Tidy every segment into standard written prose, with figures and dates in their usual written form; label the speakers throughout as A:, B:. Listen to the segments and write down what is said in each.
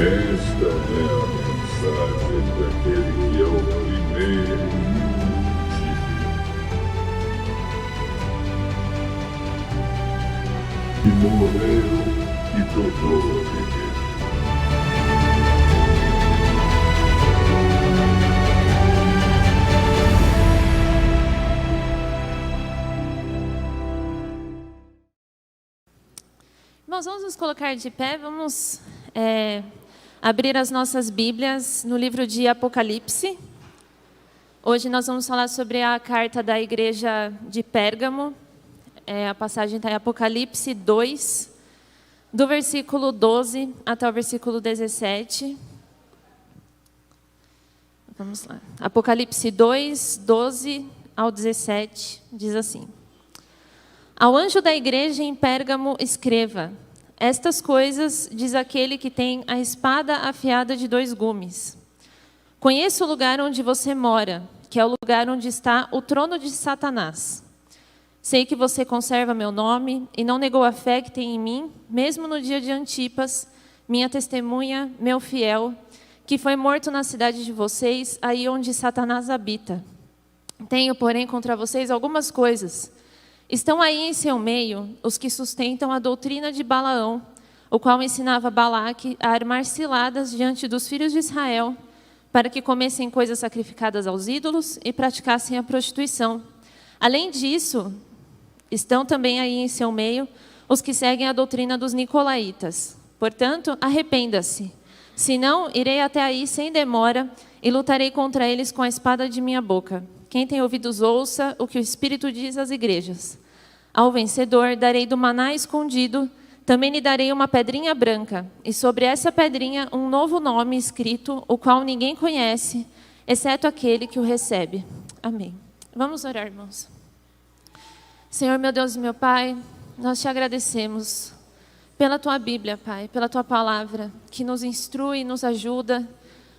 A: Esta é a mensagem daquele que é o primeiro e o último, que morreu e tornou a viver.
B: Nós vamos nos colocar de pé, vamos abrir as nossas Bíblias no livro de Apocalipse. Hoje nós vamos falar sobre a carta da igreja de Pérgamo. A passagem está em Apocalipse 2, do versículo 12 até o versículo 17. Vamos lá. Apocalipse 2, 12 ao 17, diz assim: Ao anjo da igreja em Pérgamo escreva: Estas coisas diz aquele que tem a espada afiada de 2 gumes. Conheço o lugar onde você mora, que é o lugar onde está o trono de Satanás. Sei que você conserva meu nome e não negou a fé que tem em mim, mesmo no dia de Antipas, minha testemunha, meu fiel, que foi morto na cidade de vocês, aí onde Satanás habita. Tenho, porém, contra vocês algumas coisas. Estão aí em seu meio os que sustentam a doutrina de Balaão, o qual ensinava Balaque a armar ciladas diante dos filhos de Israel, para que comessem coisas sacrificadas aos ídolos e praticassem a prostituição. Além disso, estão também aí em seu meio os que seguem a doutrina dos nicolaítas. Portanto, arrependa-se. Senão, irei até aí sem demora e lutarei contra eles com a espada de minha boca. Quem tem ouvidos, ouça o que o Espírito diz às igrejas. Ao vencedor darei do maná escondido, também lhe darei uma pedrinha branca, e sobre essa pedrinha um novo nome escrito, o qual ninguém conhece, exceto aquele que o recebe. Amém. Vamos orar, irmãos. Senhor, meu Deus e meu Pai, nós te agradecemos pela Tua Bíblia, Pai, pela Tua Palavra, que nos instrui e nos ajuda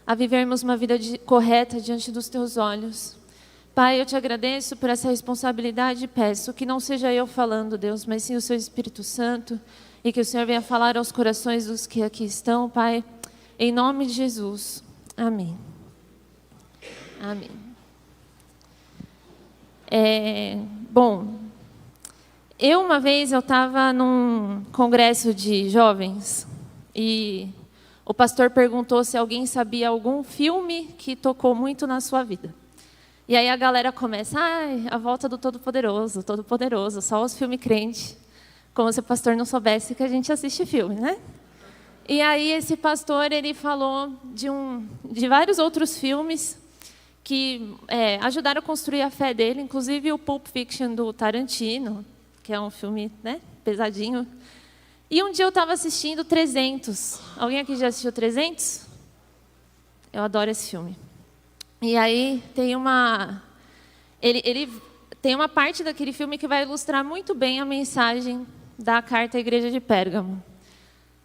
B: a vivermos uma vida correta diante dos Teus olhos. Pai, eu te agradeço por essa responsabilidade e peço que não seja eu falando, Deus, mas sim o Seu Espírito Santo, e que o Senhor venha falar aos corações dos que aqui estão, Pai, em nome de Jesus. Amém. Amém. Uma vez eu estava num congresso de jovens e o pastor perguntou se alguém sabia algum filme que tocou muito na sua vida. E aí a galera começa, a volta do Todo-Poderoso, só os filmes crentes. Como se o pastor não soubesse que a gente assiste filme, né? E aí esse pastor, ele falou de vários outros filmes que ajudaram a construir a fé dele, inclusive o Pulp Fiction do Tarantino, que é um filme, né, pesadinho. E um dia eu estava assistindo 300. Alguém aqui já assistiu 300? Eu adoro esse filme. E aí tem ele tem uma parte daquele filme que vai ilustrar muito bem a mensagem da carta à igreja de Pérgamo.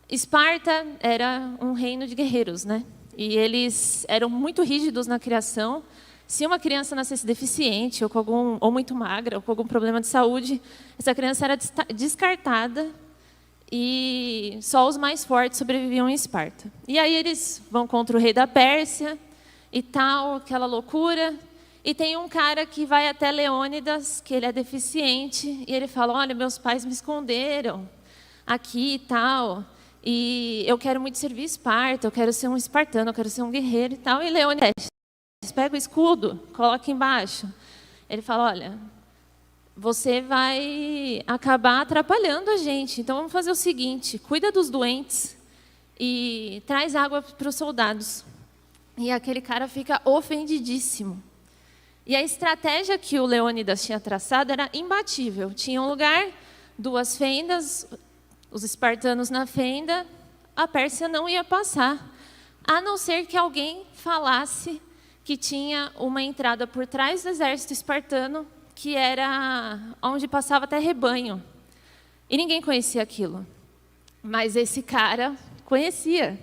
B: Esparta era um reino de guerreiros, né? E eles eram muito rígidos na criação. Se uma criança nascesse deficiente ou muito magra ou com algum problema de saúde, essa criança era descartada e só os mais fortes sobreviviam em Esparta. E aí eles vão contra o rei da Pérsia e tal, aquela loucura. E tem um cara que vai até Leônidas, que ele é deficiente, e ele fala: olha, meus pais me esconderam aqui e tal, e eu quero muito servir Esparta, eu quero ser um espartano, eu quero ser um guerreiro e tal. E Leônidas pega o escudo, coloca embaixo. Ele fala: olha, você vai acabar atrapalhando a gente, então vamos fazer o seguinte, cuida dos doentes e traz água para os soldados. E aquele cara fica ofendidíssimo. E a estratégia que o Leônidas tinha traçado era imbatível. Tinha um lugar, 2 fendas, os espartanos na fenda, a Pérsia não ia passar, a não ser que alguém falasse que tinha uma entrada por trás do exército espartano, que era onde passava até rebanho. E ninguém conhecia aquilo. Mas esse cara conhecia.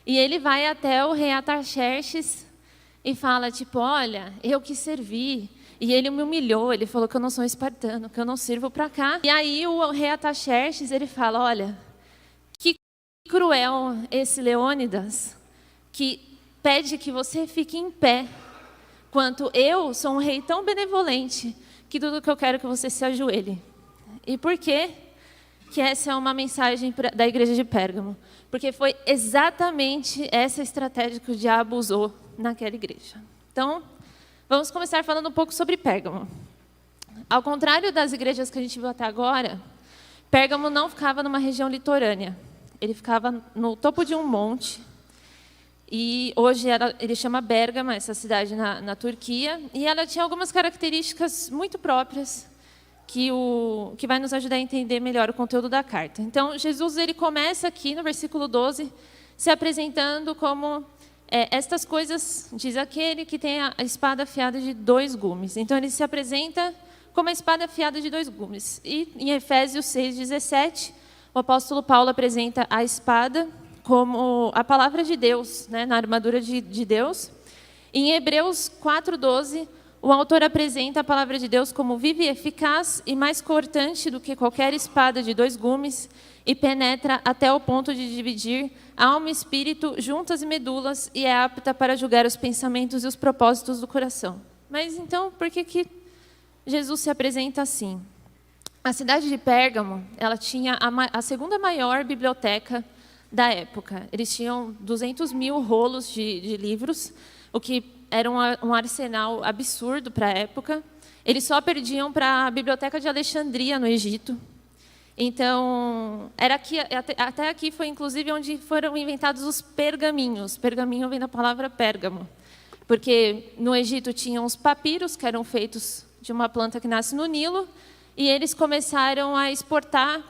B: E ele vai até o rei Artaxerxes e fala, tipo, olha, eu que servi. E ele me humilhou, ele falou que eu não sou espartano, que eu não sirvo para cá. E aí o rei Artaxerxes, ele fala, olha, que cruel esse Leônidas, que pede que você fique em pé, quanto eu sou um rei tão benevolente que tudo que eu quero é que você se ajoelhe. E por quê? Que essa é uma mensagem da igreja de Pérgamo. Porque foi exatamente essa estratégia que o diabo usou naquela igreja. Então, vamos começar falando um pouco sobre Pérgamo. Ao contrário das igrejas que a gente viu até agora, Pérgamo não ficava numa região litorânea. Ele ficava no topo de um monte. E hoje ele chama Bérgama, essa cidade na Turquia. E ela tinha algumas características muito próprias que vai nos ajudar a entender melhor o conteúdo da carta. Então, Jesus ele começa aqui no versículo 12, se apresentando como estas coisas, diz aquele que tem a espada afiada de 2 gumes. Então, ele se apresenta como a espada afiada de 2 gumes. E em Efésios 6:17, o apóstolo Paulo apresenta a espada como a palavra de Deus, né, na armadura de Deus. Em Hebreus 4:12, o autor apresenta a palavra de Deus como viva e eficaz e mais cortante do que qualquer espada de 2 gumes e penetra até o ponto de dividir alma e espírito, juntas e medulas, e é apta para julgar os pensamentos e os propósitos do coração. Mas então, por que Jesus se apresenta assim? A cidade de Pérgamo, ela tinha a segunda maior biblioteca da época. Eles tinham 200 mil rolos de livros, o que era um arsenal absurdo para a época. Eles só perdiam para a Biblioteca de Alexandria, no Egito. Então, até aqui foi, inclusive, onde foram inventados os pergaminhos. Pergaminho vem da palavra pérgamo. Porque no Egito tinham os papiros, que eram feitos de uma planta que nasce no Nilo, e eles começaram a exportar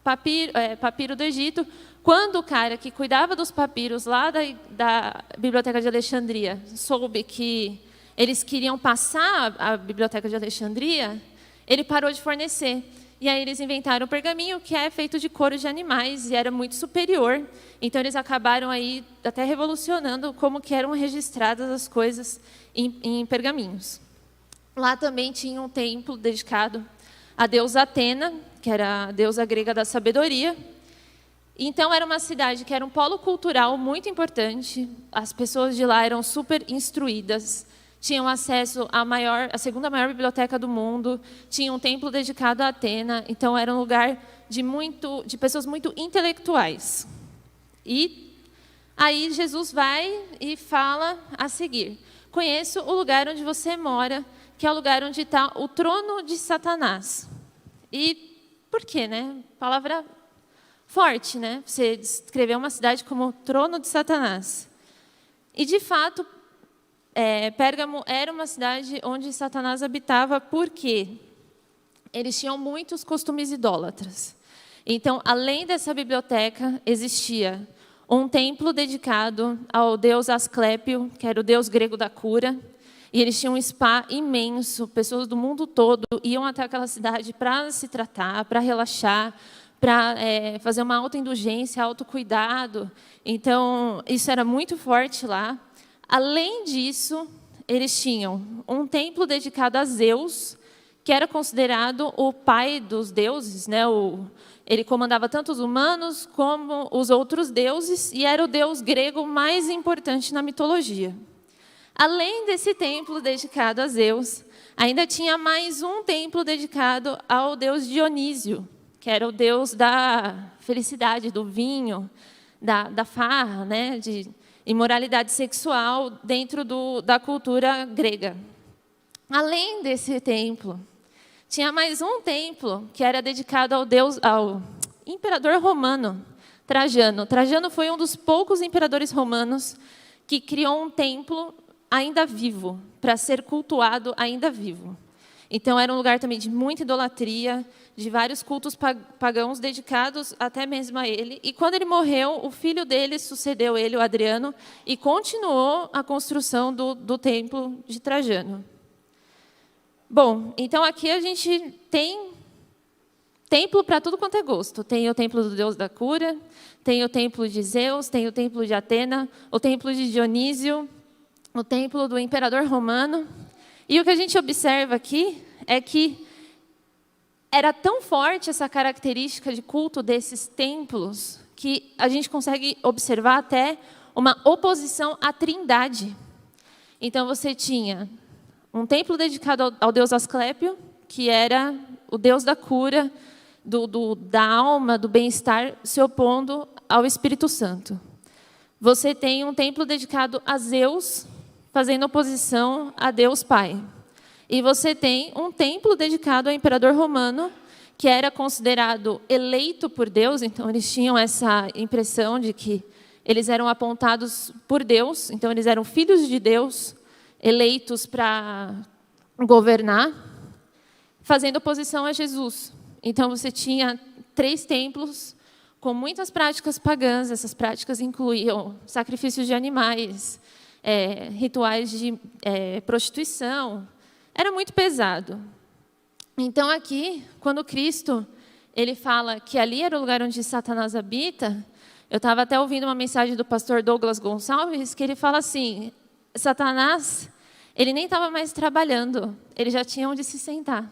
B: papiro do Egito. Quando o cara que cuidava dos papiros lá da Biblioteca de Alexandria soube que eles queriam passar a Biblioteca de Alexandria, ele parou de fornecer. E aí eles inventaram o pergaminho, que é feito de couro de animais, e era muito superior. Então eles acabaram aí até revolucionando como que eram registradas as coisas em pergaminhos. Lá também tinha um templo dedicado à deusa Atena, que era a deusa grega da sabedoria. Então, era uma cidade que era um polo cultural muito importante. As pessoas de lá eram super instruídas, tinham acesso à segunda maior biblioteca do mundo, tinha um templo dedicado a Atena. Então, era um lugar de pessoas muito intelectuais. E aí, Jesus vai e fala a seguir: conheço o lugar onde você mora, que é o lugar onde está o trono de Satanás. E por quê, né? Palavra forte, né? Você descreveu uma cidade como o trono de Satanás. E, de fato, Pérgamo era uma cidade onde Satanás habitava, porque eles tinham muitos costumes idólatras. Então, além dessa biblioteca, existia um templo dedicado ao deus Asclépio, que era o deus grego da cura, e eles tinham um spa imenso. Pessoas do mundo todo iam até aquela cidade para se tratar, para relaxar, para fazer uma autoindulgência, autocuidado. Então, isso era muito forte lá. Além disso, eles tinham um templo dedicado a Zeus, que era considerado o pai dos deuses, né? Ele comandava tanto os humanos como os outros deuses, e era o deus grego mais importante na mitologia. Além desse templo dedicado a Zeus, ainda tinha mais um templo dedicado ao deus Dionísio, que era o deus da felicidade, do vinho, da farra, né, de imoralidade sexual dentro da cultura grega. Além desse templo, tinha mais um templo que era dedicado ao imperador romano, Trajano. Trajano foi um dos poucos imperadores romanos que criou um templo ainda vivo, para ser cultuado ainda vivo. Então, era um lugar também de muita idolatria, de vários cultos pagãos dedicados até mesmo a ele. E quando ele morreu, o filho dele sucedeu ele, o Adriano, e continuou a construção do templo de Trajano. Bom, então aqui a gente tem templo para tudo quanto é gosto. Tem o templo do deus da cura, tem o templo de Zeus, tem o templo de Atena, o templo de Dionísio, o templo do imperador romano. E o que a gente observa aqui é que era tão forte essa característica de culto desses templos que a gente consegue observar até uma oposição à Trindade. Então, você tinha um templo dedicado ao deus Asclépio, que era o deus da cura, da alma, do bem-estar, se opondo ao Espírito Santo. Você tem um templo dedicado a Zeus, fazendo oposição a Deus Pai. E você tem um templo dedicado ao imperador romano, que era considerado eleito por Deus, então eles tinham essa impressão de que eles eram apontados por Deus, então eles eram filhos de Deus, eleitos para governar, fazendo oposição a Jesus. Então você tinha 3 templos com muitas práticas pagãs. Essas práticas incluíam sacrifícios de animais, rituais de prostituição. Era muito pesado. Então aqui, quando Cristo ele fala que ali era o lugar onde Satanás habita, eu estava até ouvindo uma mensagem do pastor Douglas Gonçalves, que ele fala assim, Satanás, ele nem estava mais trabalhando, ele já tinha onde se sentar.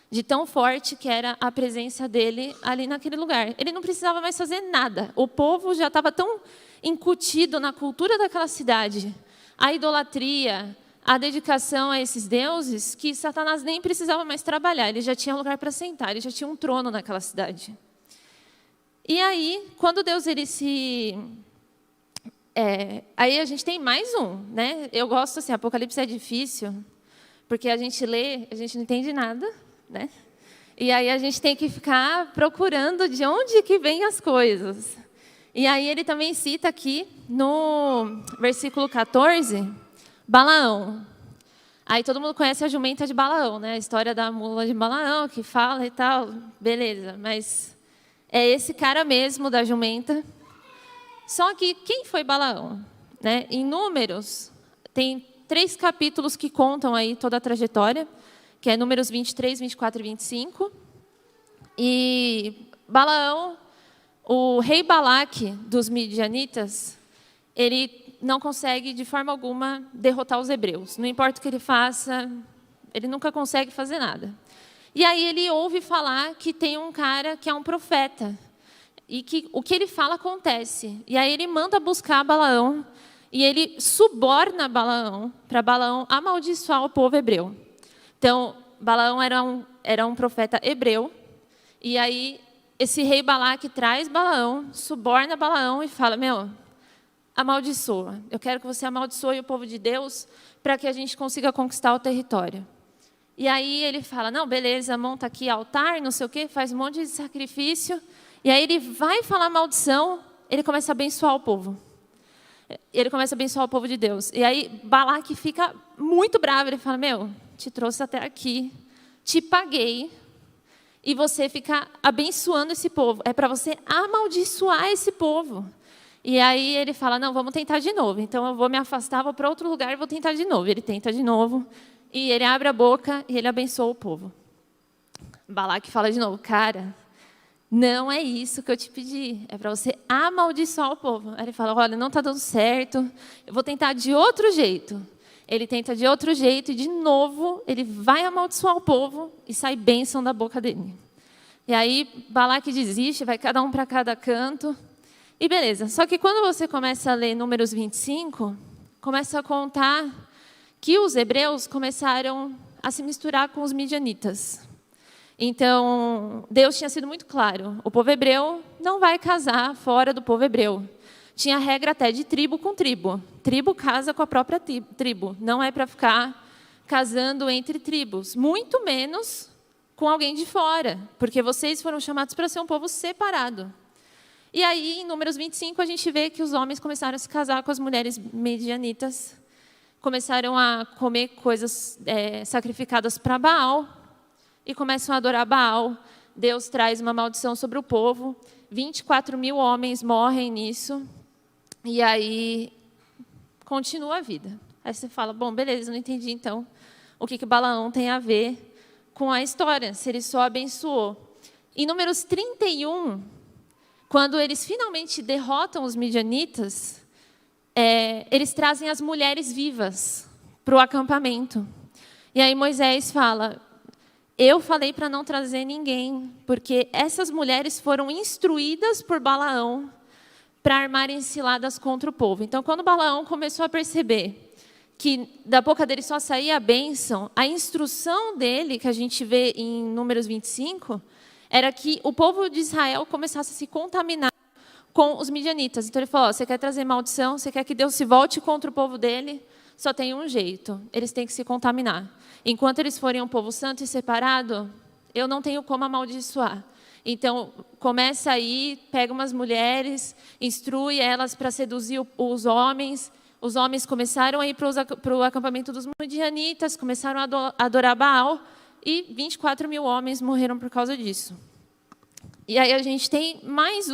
B: De tão forte que era a presença dele ali naquele lugar. Ele não precisava mais fazer nada. O povo já estava tão incutido na cultura daquela cidade, a idolatria, a dedicação a esses deuses, que Satanás nem precisava mais trabalhar. Ele já tinha lugar para sentar, ele já tinha um trono naquela cidade. E aí, quando Deus ele se... aí a gente tem mais um, né? Eu gosto assim, Apocalipse é difícil, porque a gente lê, a gente não entende nada, né? E aí a gente tem que ficar procurando de onde que vêm as coisas. E aí ele também cita aqui, no versículo 14, Balaão. Aí todo mundo conhece a jumenta de Balaão, né? A história da mula de Balaão, que fala e tal, beleza. Mas é esse cara mesmo da jumenta. Só que quem foi Balaão? Né? Em Números, tem 3 capítulos que contam aí toda a trajetória, que é Números 23, 24 e 25. E Balaão, o rei Balaque dos midianitas, ele não consegue de forma alguma derrotar os hebreus. Não importa o que ele faça, ele nunca consegue fazer nada. E aí ele ouve falar que tem um cara que é um profeta, e que o que ele fala acontece. E aí ele manda buscar Balaão, e ele suborna Balaão, para Balaão amaldiçoar o povo hebreu. Então, Balaão era um profeta hebreu, e aí esse rei Balaque traz Balaão, suborna Balaão e fala, amaldiçoa. Eu quero que você amaldiçoe o povo de Deus para que a gente consiga conquistar o território. E aí ele fala, não, beleza, monta aqui altar, não sei o quê, faz um monte de sacrifício. E aí ele vai falar maldição, ele começa a abençoar o povo. Ele começa a abençoar o povo de Deus. E aí Balaque fica muito bravo, ele fala, te trouxe até aqui, te paguei, e você fica abençoando esse povo. É para você amaldiçoar esse povo. E aí ele fala, não, vamos tentar de novo. Então eu vou me afastar, vou para outro lugar e vou tentar de novo. Ele tenta de novo, e ele abre a boca e ele abençoa o povo. Balaque fala de novo, cara, não é isso que eu te pedi. É para você amaldiçoar o povo. Aí ele fala, olha, não está dando certo, eu vou tentar de outro jeito. Ele tenta de outro jeito e, de novo, ele vai amaldiçoar o povo e sai bênção da boca dele. E aí Balaque desiste, vai cada um para cada canto. E beleza, só que quando você começa a ler Números 25, começa a contar que os hebreus começaram a se misturar com os midianitas. Então, Deus tinha sido muito claro, o povo hebreu não vai casar fora do povo hebreu. Tinha regra até de tribo com tribo. Tribo casa com a própria tribo, não é para ficar casando entre tribos, muito menos com alguém de fora, porque vocês foram chamados para ser um povo separado. E aí, em Números 25, a gente vê que os homens começaram a se casar com as mulheres medianitas, começaram a comer coisas sacrificadas para Baal, e começam a adorar Baal. Deus traz uma maldição sobre o povo, 24.000 homens morrem nisso, e aí continua a vida. Aí você fala, bom, beleza, não entendi então o que Balaão tem a ver com a história, se ele só abençoou. Em Números 31, quando eles finalmente derrotam os midianitas, eles trazem as mulheres vivas para o acampamento. E aí Moisés fala, eu falei para não trazer ninguém, porque essas mulheres foram instruídas por Balaão para armarem ciladas contra o povo. Então, quando Balaão começou a perceber que da boca dele só saía a bênção, a instrução dele, que a gente vê em Números 25, era que o povo de Israel começasse a se contaminar com os midianitas. Então ele falou, ó, você quer trazer maldição, você quer que Deus se volte contra o povo dele? Só tem um jeito, eles têm que se contaminar. Enquanto eles forem um povo santo e separado, eu não tenho como amaldiçoar. Então, começa aí, pega umas mulheres, instrui elas para seduzir os homens. Os homens começaram a ir para o acampamento dos midianitas, começaram a adorar Baal, e 24 mil homens morreram por causa disso. E aí a gente tem mais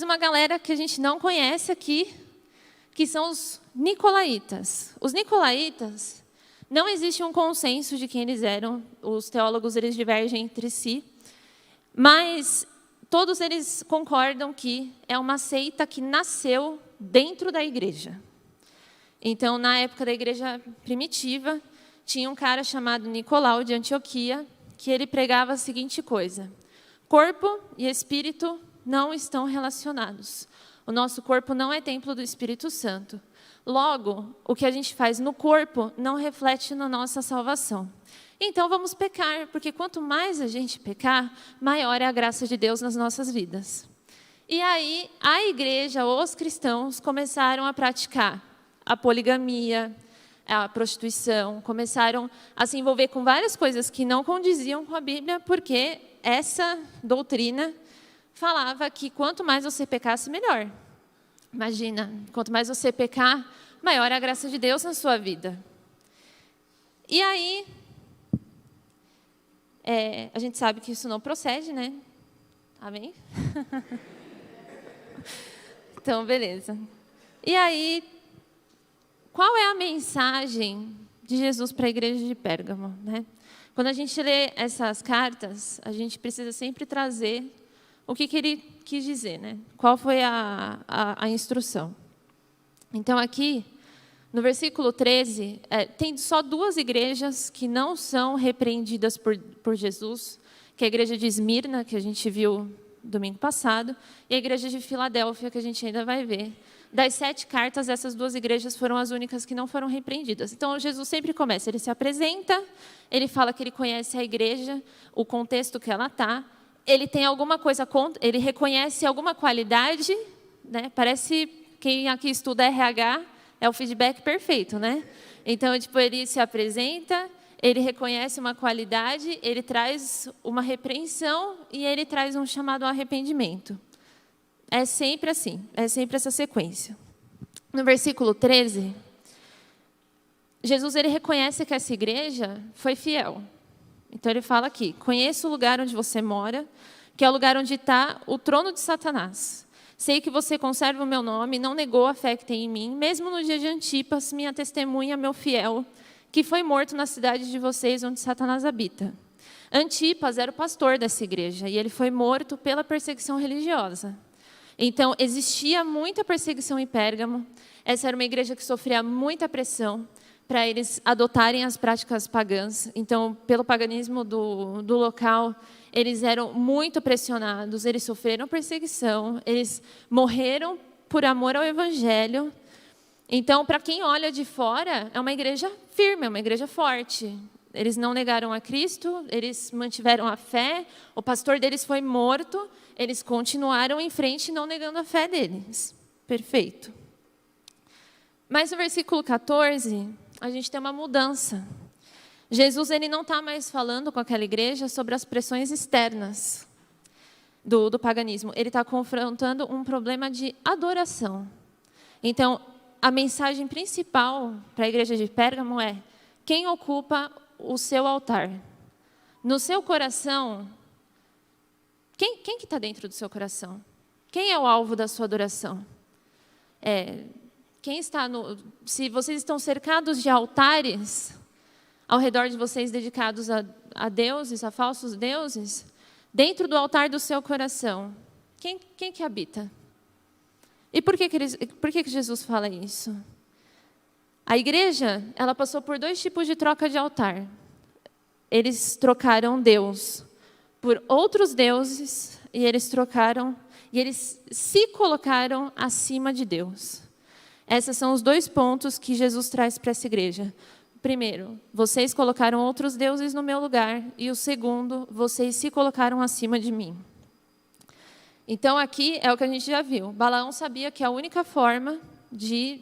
B: uma galera que a gente não conhece aqui, que são os nicolaítas. Os nicolaítas, não existe um consenso de quem eles eram, os teólogos eles divergem entre si, mas todos eles concordam que é uma seita que nasceu dentro da igreja. Então, na época da igreja primitiva, tinha um cara chamado Nicolau de Antioquia, que ele pregava a seguinte coisa: corpo e espírito não estão relacionados. O nosso corpo não é templo do Espírito Santo. Logo, o que a gente faz no corpo não reflete na nossa salvação. Então, vamos pecar, porque quanto mais a gente pecar, maior é a graça de Deus nas nossas vidas. E aí, a igreja, os cristãos, começaram a praticar a poligamia, a prostituição, começaram a se envolver com várias coisas que não condiziam com a Bíblia, porque essa doutrina falava que quanto mais você pecasse, melhor. Imagina, quanto mais você pecar, maior é a graça de Deus na sua vida. E aí, a gente sabe que isso não procede, né? Amém? Então, beleza. E aí, qual é a mensagem de Jesus para a igreja de Pérgamo, né? Quando a gente lê essas cartas, a gente precisa sempre trazer o que ele quis dizer, né? Qual foi a instrução. Então, aqui, no versículo 13, tem só duas igrejas que não são repreendidas por Jesus, que é a igreja de Esmirna, que a gente viu domingo passado, e a igreja de Filadélfia, que a gente ainda vai ver. Das 7 cartas, essas duas igrejas foram as únicas que não foram repreendidas. Então, Jesus sempre começa, ele se apresenta, ele fala que ele conhece a igreja, o contexto que ela está, ele tem alguma coisa contra, ele reconhece alguma qualidade, né? Parece quem aqui estuda RH, é o feedback perfeito, né? Então, tipo, ele se apresenta, ele reconhece uma qualidade, ele traz uma repreensão e ele traz um chamado ao arrependimento. É sempre assim, é sempre essa sequência. No versículo 13, Jesus ele reconhece que essa igreja foi fiel. Então ele fala aqui, conheço o lugar onde você mora, que é o lugar onde está o trono de Satanás. Sei que você conserva o meu nome, não negou a fé que tem em mim, mesmo no dia de Antipas, minha testemunha, meu fiel, que foi morto na cidade de vocês, onde Satanás habita. Antipas era o pastor dessa igreja, e ele foi morto pela perseguição religiosa. Então, existia muita perseguição em Pérgamo. Essa era uma igreja que sofria muita pressão para eles adotarem as práticas pagãs. Então, pelo paganismo do local, eles eram muito pressionados, eles sofreram perseguição, eles morreram por amor ao Evangelho. Então, para quem olha de fora, é uma igreja firme, é uma igreja forte. Eles não negaram a Cristo, eles mantiveram a fé, o pastor deles foi morto, eles continuaram em frente não negando a fé deles. Perfeito. Mas no versículo 14, a gente tem uma mudança. Jesus ele não está mais falando com aquela igreja sobre as pressões externas do paganismo. Ele está confrontando um problema de adoração. Então, a mensagem principal para a igreja de Pérgamo é: quem ocupa o seu altar? No seu coração, quem que está dentro do seu coração? Quem é o alvo da sua adoração? Quem está se vocês estão cercados de altares ao redor de vocês dedicados a deuses, a falsos deuses, dentro do altar do seu coração, quem que habita? E por que Jesus fala isso? A igreja, ela passou por 2 tipos de troca de altar. eles trocaram Deus por outros deuses e eles se colocaram acima de Deus. Esses são os 2 pontos que Jesus traz para essa igreja. Primeiro, vocês colocaram outros deuses no meu lugar. E o segundo, vocês se colocaram acima de mim. Então, aqui é o que a gente já viu. Balaão sabia que a única forma de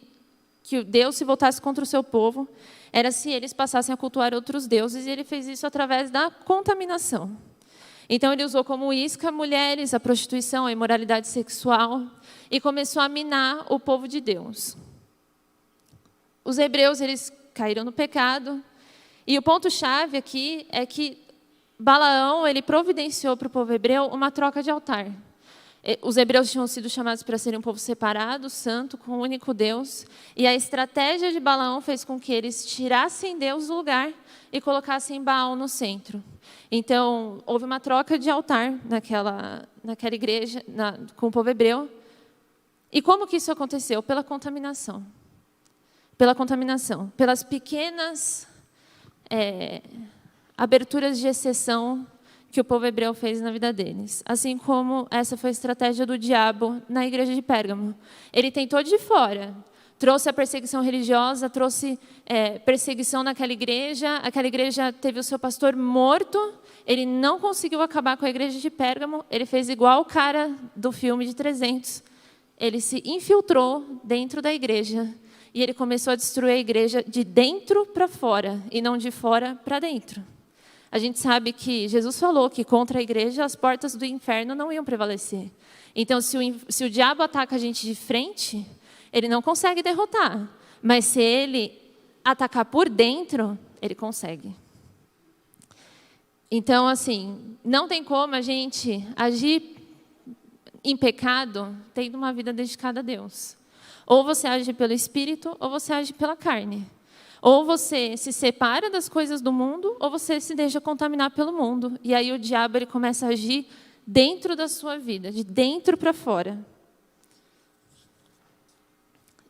B: que Deus se voltasse contra o seu povo era se eles passassem a cultuar outros deuses. E ele fez isso através da contaminação. Então, ele usou como isca mulheres, a prostituição, a imoralidade sexual. E começou a minar o povo de Deus. Os hebreus, eles caíram no pecado. E o ponto-chave aqui é que Balaão, ele providenciou para o povo hebreu uma troca de altar. Os hebreus tinham sido chamados para serem um povo separado, santo, com um único Deus. E a estratégia de Balaão fez com que eles tirassem Deus do lugar e colocassem Baal no centro. Então, houve uma troca de altar naquela igreja, com o povo hebreu. E como que isso aconteceu? Pela contaminação. Pelas pequenas aberturas de exceção que o povo hebreu fez na vida deles. Assim como essa foi a estratégia do diabo na igreja de Pérgamo. Ele tentou de fora, trouxe a perseguição religiosa, trouxe perseguição naquela igreja. Aquela igreja teve o seu pastor morto. Ele não conseguiu acabar com a igreja de Pérgamo. Ele fez igual o cara do filme de 300. Ele se infiltrou dentro da igreja. E ele começou a destruir a igreja de dentro para fora, e não de fora para dentro. A gente sabe que Jesus falou que contra a igreja as portas do inferno não iam prevalecer. Então, se o diabo ataca a gente de frente, ele não consegue derrotar. Mas se ele atacar por dentro, ele consegue. Então, assim, não tem como a gente agir em pecado tendo uma vida dedicada a Deus. Ou você age pelo Espírito, ou você age pela carne. Ou você se separa das coisas do mundo, ou você se deixa contaminar pelo mundo. E aí o diabo ele começa a agir dentro da sua vida, de dentro para fora.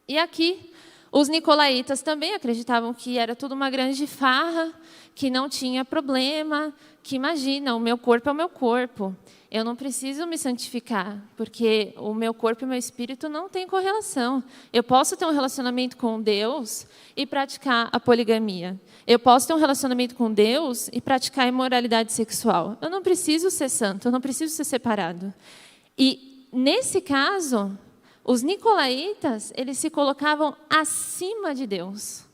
B: E aqui, os nicolaítas também acreditavam que era tudo uma grande farra, que não tinha problema, que imagina, o meu corpo é o meu corpo. Eu não preciso me santificar, porque o meu corpo e o meu espírito não têm correlação. Eu posso ter um relacionamento com Deus e praticar a poligamia. Eu posso ter um relacionamento com Deus e praticar a imoralidade sexual. Eu não preciso ser santo, eu não preciso ser separado. E, nesse caso, os nicolaítas, eles se colocavam acima de Deus.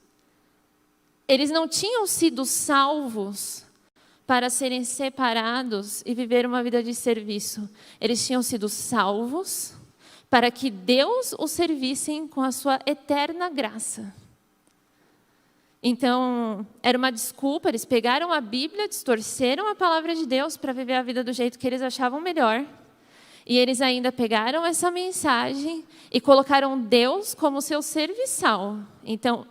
B: Eles não tinham sido salvos para serem separados e viver uma vida de serviço. Eles tinham sido salvos para que Deus os servissem com a sua eterna graça. Então, era uma desculpa, eles pegaram a Bíblia, distorceram a palavra de Deus para viver a vida do jeito que eles achavam melhor. E eles ainda pegaram essa mensagem e colocaram Deus como seu serviçal. Então,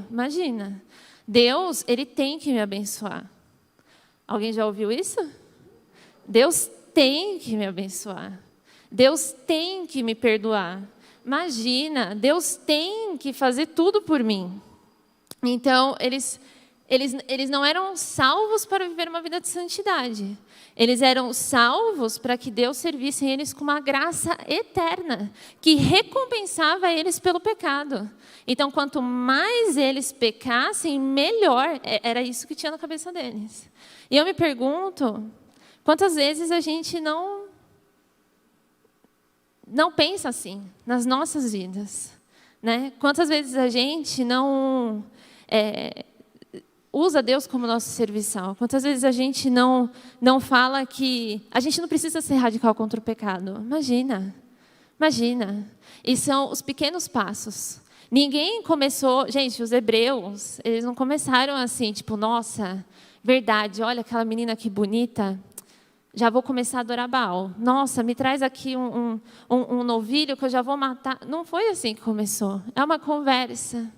B: imagina, Deus, ele tem que me abençoar. Alguém já ouviu isso? Deus tem que me abençoar. Deus tem que me perdoar. Imagina, Deus tem que fazer tudo por mim. Então, eles não eram salvos para viver uma vida de santidade. Eles eram salvos para que Deus servisse eles com uma graça eterna, que recompensava eles pelo pecado. Então, quanto mais eles pecassem, melhor. Era isso que tinha na cabeça deles. E eu me pergunto, quantas vezes a gente não pensa assim nas nossas vidas, né? Quantas vezes a gente não usa Deus como nosso serviçal? Quantas vezes a gente não fala que a gente não precisa ser radical contra o pecado? Imagina. E são os pequenos passos. Ninguém começou... Gente, os hebreus, eles não começaram assim, tipo, nossa, verdade, olha aquela menina que bonita, já vou começar a adorar Baal. Nossa, me traz aqui um novilho que eu já vou matar. Não foi assim que começou. É uma conversa.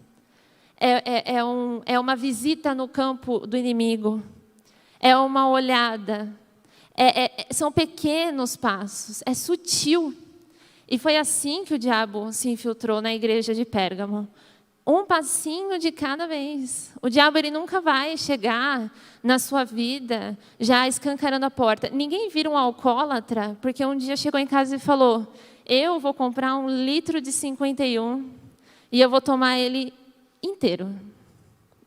B: É uma visita no campo do inimigo. É uma olhada. São pequenos passos. É sutil. E foi assim que o diabo se infiltrou na igreja de Pérgamo. Um passinho de cada vez. O diabo ele nunca vai chegar na sua vida já escancarando a porta. Ninguém vira um alcoólatra porque um dia chegou em casa e falou: eu vou comprar 1 litro de 51 e eu vou tomar ele inteiro.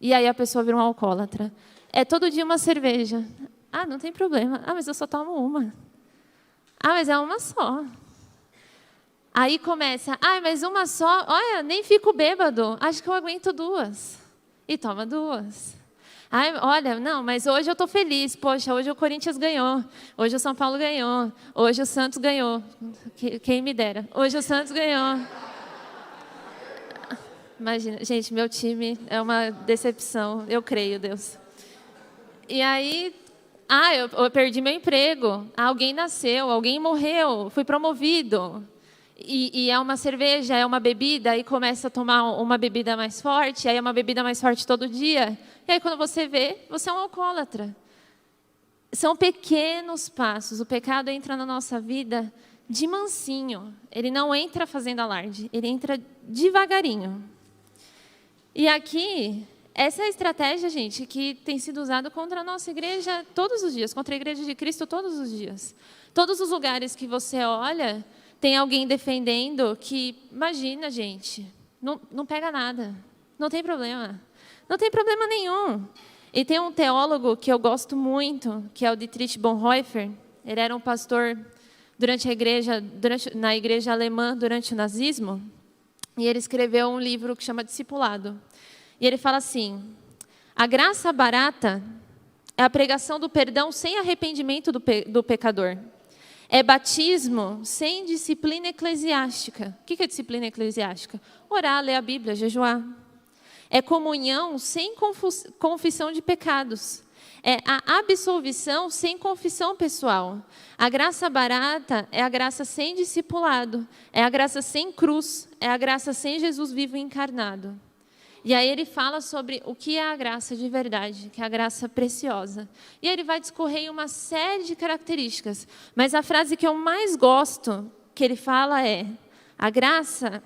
B: E aí a pessoa vira um alcoólatra. É todo dia uma cerveja. Ah, não tem problema. Ah, mas eu só tomo uma. Ah, mas é uma só. Aí começa, mas uma só, olha, nem fico bêbado, acho que eu aguento 2. E toma 2. Olha, não, mas hoje eu estou feliz, poxa, hoje o Corinthians ganhou, hoje o São Paulo ganhou, hoje o Santos ganhou, quem me dera, hoje o Santos ganhou. Imagina, gente, meu time é uma decepção, eu creio, Deus. E aí, eu perdi meu emprego, alguém nasceu, alguém morreu, fui promovido. E é uma cerveja, é uma bebida, aí começa a tomar uma bebida mais forte, aí é uma bebida mais forte todo dia. E aí quando você vê, você é um alcoólatra. São pequenos passos. O pecado entra na nossa vida de mansinho. Ele não entra fazendo alarde, ele entra devagarinho. E aqui, essa é a estratégia, gente, que tem sido usada contra a nossa igreja todos os dias, contra a igreja de Cristo todos os dias. Todos os lugares que você olha, tem alguém defendendo que, imagina, gente, não pega nada, não tem problema nenhum. E tem um teólogo que eu gosto muito, que é o Dietrich Bonhoeffer. Ele era um pastor na igreja alemã durante o nazismo, e ele escreveu um livro que chama Discipulado. E ele fala assim: a graça barata é a pregação do perdão sem arrependimento do pecador. É batismo sem disciplina eclesiástica. O que é disciplina eclesiástica? Orar, ler a Bíblia, jejuar. É comunhão sem confissão de pecados. É a absolvição sem confissão pessoal. A graça barata é a graça sem discipulado. É a graça sem cruz. É a graça sem Jesus vivo e encarnado. E aí ele fala sobre o que é a graça de verdade, que é a graça preciosa. E aí ele vai discorrer em uma série de características. Mas a frase que eu mais gosto que ele fala é: a graça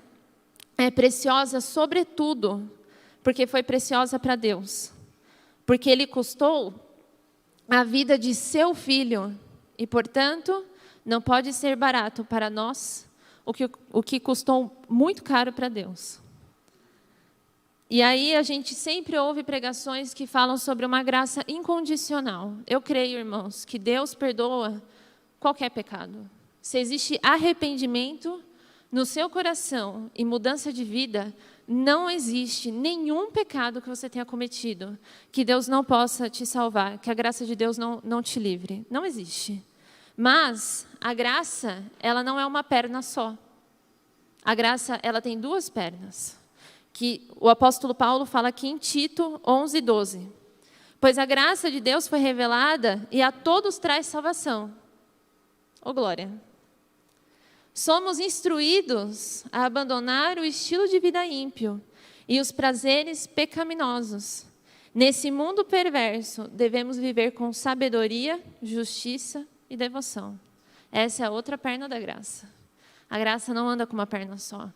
B: é preciosa sobretudo porque foi preciosa para Deus. Porque ele custou a vida de seu filho. E, portanto, não pode ser barato para nós o que custou muito caro para Deus. E aí a gente sempre ouve pregações que falam sobre uma graça incondicional. Eu creio, irmãos, que Deus perdoa qualquer pecado. Se existe arrependimento no seu coração e mudança de vida, não existe nenhum pecado que você tenha cometido que Deus não possa te salvar, que a graça de Deus não te livre. Não existe. Mas a graça, ela não é uma perna só. A graça, ela tem 2 pernas. Que o apóstolo Paulo fala aqui em Tito 11:12. Pois a graça de Deus foi revelada e a todos traz salvação. Ô glória! Somos instruídos a abandonar o estilo de vida ímpio e os prazeres pecaminosos. Nesse mundo perverso, devemos viver com sabedoria, justiça e devoção. Essa é a outra perna da graça. A graça não anda com uma perna só.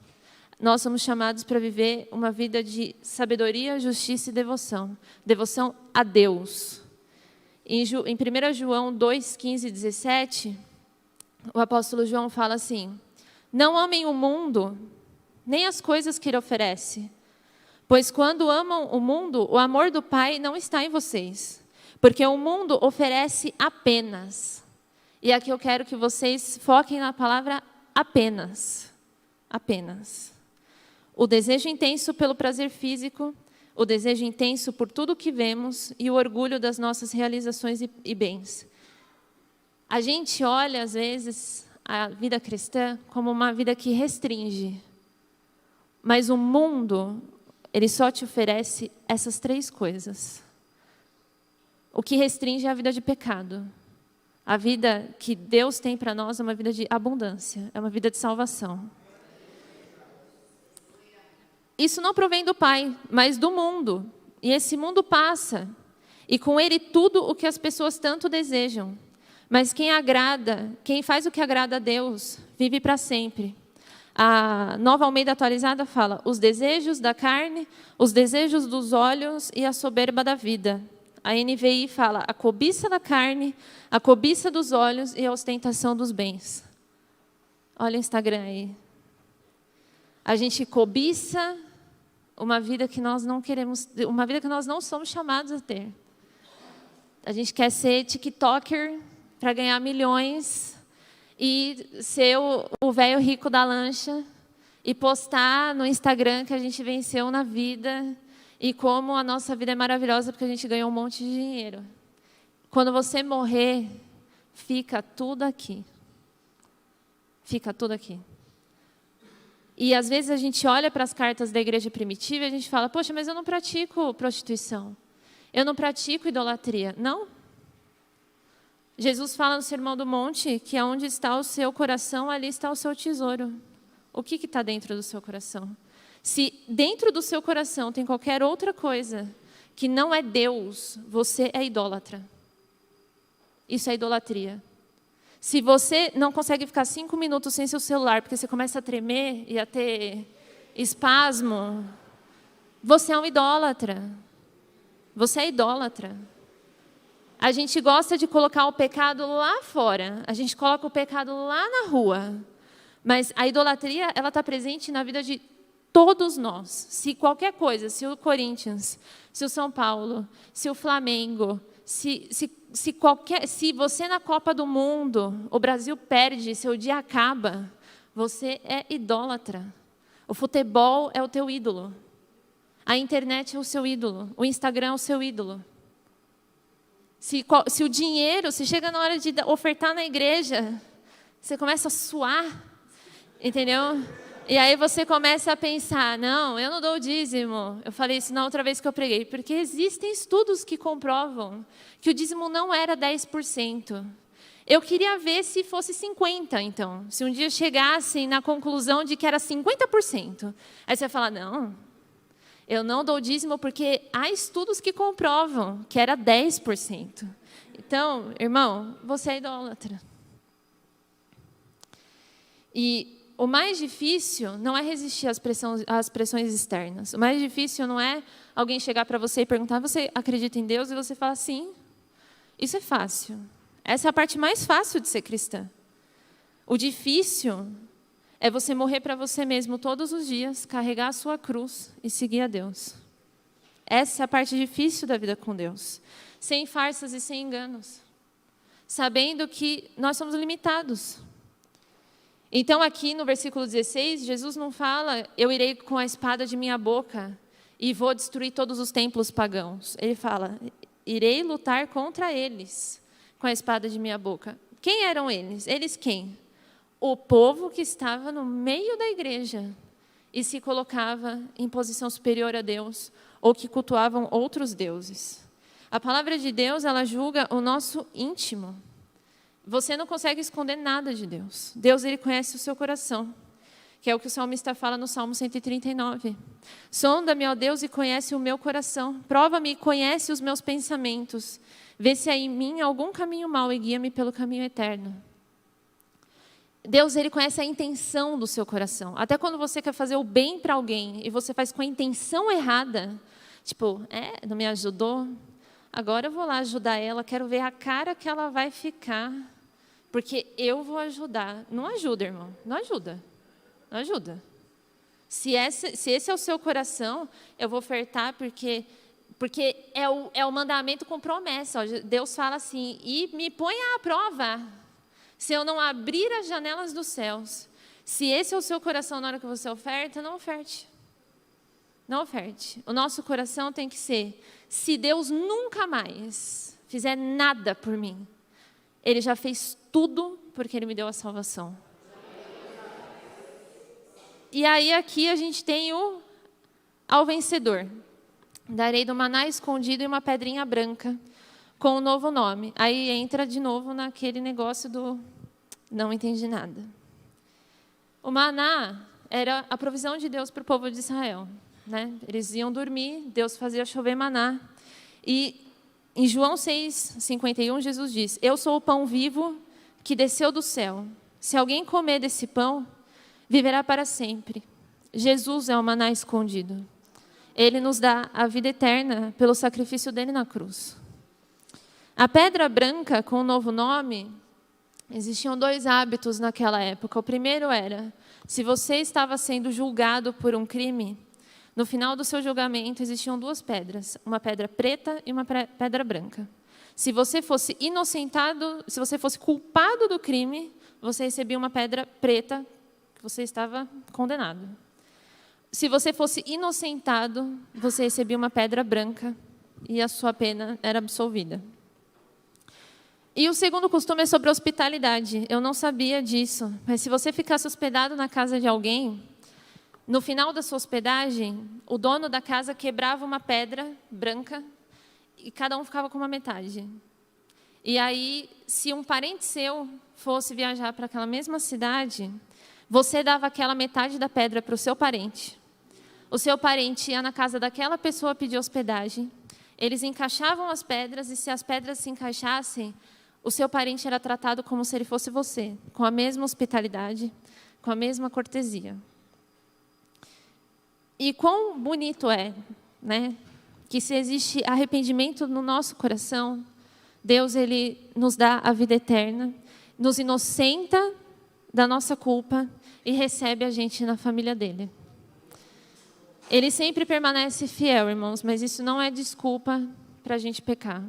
B: Nós somos chamados para viver uma vida de sabedoria, justiça e devoção. Devoção a Deus. Em 1 João 2, 15 e 17, o apóstolo João fala assim: não amem o mundo, nem as coisas que ele oferece. Pois quando amam o mundo, o amor do Pai não está em vocês. Porque o mundo oferece apenas. E aqui eu quero que vocês foquem na palavra apenas. Apenas. O desejo intenso pelo prazer físico, o desejo intenso por tudo que vemos e o orgulho das nossas realizações e bens. A gente olha, às vezes, a vida cristã como uma vida que restringe. Mas o mundo, ele só te oferece essas 3 coisas. O que restringe é a vida de pecado. A vida que Deus tem para nós é uma vida de abundância, é uma vida de salvação. Isso não provém do Pai, mas do mundo. E esse mundo passa. E com ele tudo o que as pessoas tanto desejam. Mas quem faz o que agrada a Deus, vive para sempre. A Nova Almeida Atualizada fala: os desejos da carne, os desejos dos olhos e a soberba da vida. A NVI fala: a cobiça da carne, a cobiça dos olhos e a ostentação dos bens. Olha o Instagram aí. A gente cobiça uma vida que nós não queremos, uma vida que nós não somos chamados a ter. A gente quer ser TikToker para ganhar milhões e ser o velho rico da lancha e postar no Instagram que a gente venceu na vida e como a nossa vida é maravilhosa porque a gente ganhou um monte de dinheiro. Quando você morrer, fica tudo aqui. Fica tudo aqui. E às vezes a gente olha para as cartas da igreja primitiva e a gente fala: poxa, mas eu não pratico prostituição. Eu não pratico idolatria. Não. Jesus fala no Sermão do Monte que onde está o seu coração, ali está o seu tesouro. O que está dentro do seu coração? Se dentro do seu coração tem qualquer outra coisa que não é Deus, você é idólatra. Isso é idolatria. Se você não consegue ficar 5 minutos sem seu celular, porque você começa a tremer e a ter espasmo, você é um idólatra. Você é idólatra. A gente gosta de colocar o pecado lá fora. A gente coloca o pecado lá na rua. Mas a idolatria, ela está presente na vida de todos nós. Se qualquer coisa, se o Corinthians, se o São Paulo, se o Flamengo, se você na Copa do Mundo, o Brasil perde, seu dia acaba, você é idólatra. O futebol é o teu ídolo. A internet é o seu ídolo. O Instagram é o seu ídolo. Se o dinheiro, se chega na hora de ofertar na igreja, você começa a suar, entendeu? E aí você começa a pensar: não, eu não dou o dízimo. Eu falei isso na outra vez que eu preguei, porque existem estudos que comprovam que o dízimo não era 10%. Eu queria ver se fosse 50%, então. Se um dia chegassem na conclusão de que era 50%. Aí você vai falar: não, eu não dou dízimo porque há estudos que comprovam que era 10%. Então, irmão, você é idólatra. E o mais difícil não é resistir às pressões externas. O mais difícil não é alguém chegar para você e perguntar: você acredita em Deus? E você falar: sim. Isso é fácil. Essa é a parte mais fácil de ser cristã. O difícil é você morrer para você mesmo todos os dias, carregar a sua cruz e seguir a Deus. Essa é a parte difícil da vida com Deus. Sem farsas e sem enganos. Sabendo que nós somos limitados. Então, aqui no versículo 16, Jesus não fala: eu irei com a espada de minha boca e vou destruir todos os templos pagãos. Ele fala: irei lutar contra eles com a espada de minha boca. Quem eram eles? Eles quem? O povo que estava no meio da igreja e se colocava em posição superior a Deus ou que cultuavam outros deuses. A palavra de Deus, ela julga o nosso íntimo. Você não consegue esconder nada de Deus. Deus, ele conhece o seu coração, que é o que o salmista fala no Salmo 139. Sonda-me, ó Deus, e conhece o meu coração. Prova-me e conhece os meus pensamentos. Vê se há em mim algum caminho mau e guia-me pelo caminho eterno. Deus, ele conhece a intenção do seu coração. Até quando você quer fazer o bem para alguém e você faz com a intenção errada, tipo, não me ajudou? Agora eu vou lá ajudar ela, quero ver a cara que ela vai ficar, porque eu vou ajudar. Não ajuda, irmão, não ajuda. Não ajuda. Se esse é o seu coração, eu vou ofertar porque é o mandamento com promessa. Ó, Deus fala assim: e me põe à prova, se eu não abrir as janelas dos céus. Se esse é o seu coração na hora que você oferta, não oferte. Não oferte. O nosso coração tem que ser: se Deus nunca mais fizer nada por mim, Ele já fez tudo porque Ele me deu a salvação. E aí aqui a gente tem ao vencedor. Darei do maná escondido e uma pedrinha branca com um novo nome. Aí entra de novo naquele negócio do não entendi nada. O maná era a provisão de Deus para o povo de Israel. Né? Eles iam dormir, Deus fazia chover maná. E em João 6:51, Jesus diz: eu sou o pão vivo que desceu do céu. Se alguém comer desse pão, viverá para sempre. Jesus é o maná escondido. Ele nos dá a vida eterna pelo sacrifício dele na cruz. A pedra branca, com o novo nome, existiam 2 hábitos naquela época. O primeiro era, se você estava sendo julgado por um crime, no final do seu julgamento existiam 2 pedras, uma pedra preta e uma pedra branca. Se você fosse inocentado, se você fosse culpado do crime, você recebia uma pedra preta, que você estava condenado. Se você fosse inocentado, você recebia uma pedra branca e a sua pena era absolvida. E o segundo costume é sobre a hospitalidade. Eu não sabia disso, mas se você ficasse hospedado na casa de alguém, no final da sua hospedagem, o dono da casa quebrava uma pedra branca e cada um ficava com uma metade. E aí, se um parente seu fosse viajar para aquela mesma cidade, você dava aquela metade da pedra para o seu parente. O seu parente ia na casa daquela pessoa pedir hospedagem. Eles encaixavam as pedras e, se as pedras se encaixassem, o seu parente era tratado como se ele fosse você, com a mesma hospitalidade, com a mesma cortesia. E quão bonito é, né? Que se existe arrependimento no nosso coração, Deus ele nos dá a vida eterna, nos inocenta da nossa culpa e recebe a gente na família dele. Ele sempre permanece fiel, irmãos, mas isso não é desculpa para a gente pecar.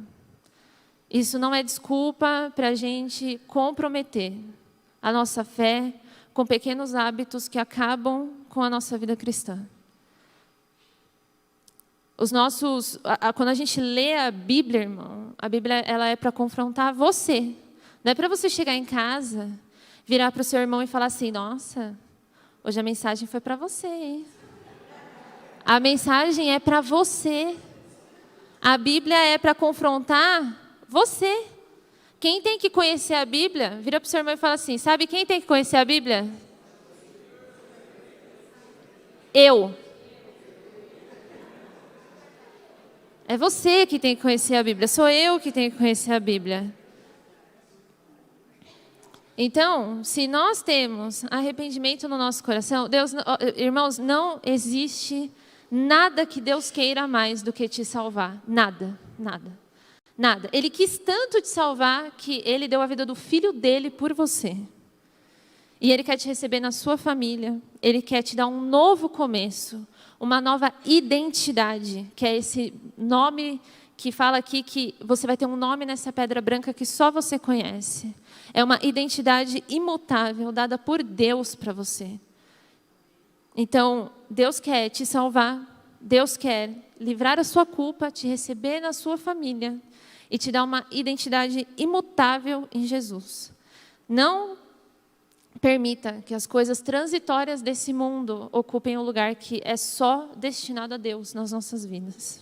B: Isso não é desculpa para a gente comprometer a nossa fé com pequenos hábitos que acabam com a nossa vida cristã. Quando a gente lê a Bíblia, irmão, a Bíblia ela é para confrontar você. Não é para você chegar em casa, virar para o seu irmão e falar assim, nossa, hoje a mensagem foi para você, hein? A mensagem é para você. A Bíblia é para confrontar você. Quem tem que conhecer a Bíblia, vira para o seu irmão e fala assim, sabe quem tem que conhecer a Bíblia? Eu. É você que tem que conhecer a Bíblia, sou eu que tenho que conhecer a Bíblia. Então, se nós temos arrependimento no nosso coração, Deus, irmãos, não existe nada que Deus queira mais do que te salvar. Nada, nada, nada. Ele quis tanto te salvar que Ele deu a vida do Filho dele por você. E Ele quer te receber na sua família. Ele quer te dar um novo começo, uma nova identidade, que é esse nome que fala aqui que você vai ter um nome nessa pedra branca que só você conhece. É uma identidade imutável dada por Deus para você. Então, Deus quer te salvar, Deus quer livrar a sua culpa, te receber na sua família e te dar uma identidade imutável em Jesus. Não permita que as coisas transitórias desse mundo ocupem o lugar que é só destinado a Deus nas nossas vidas.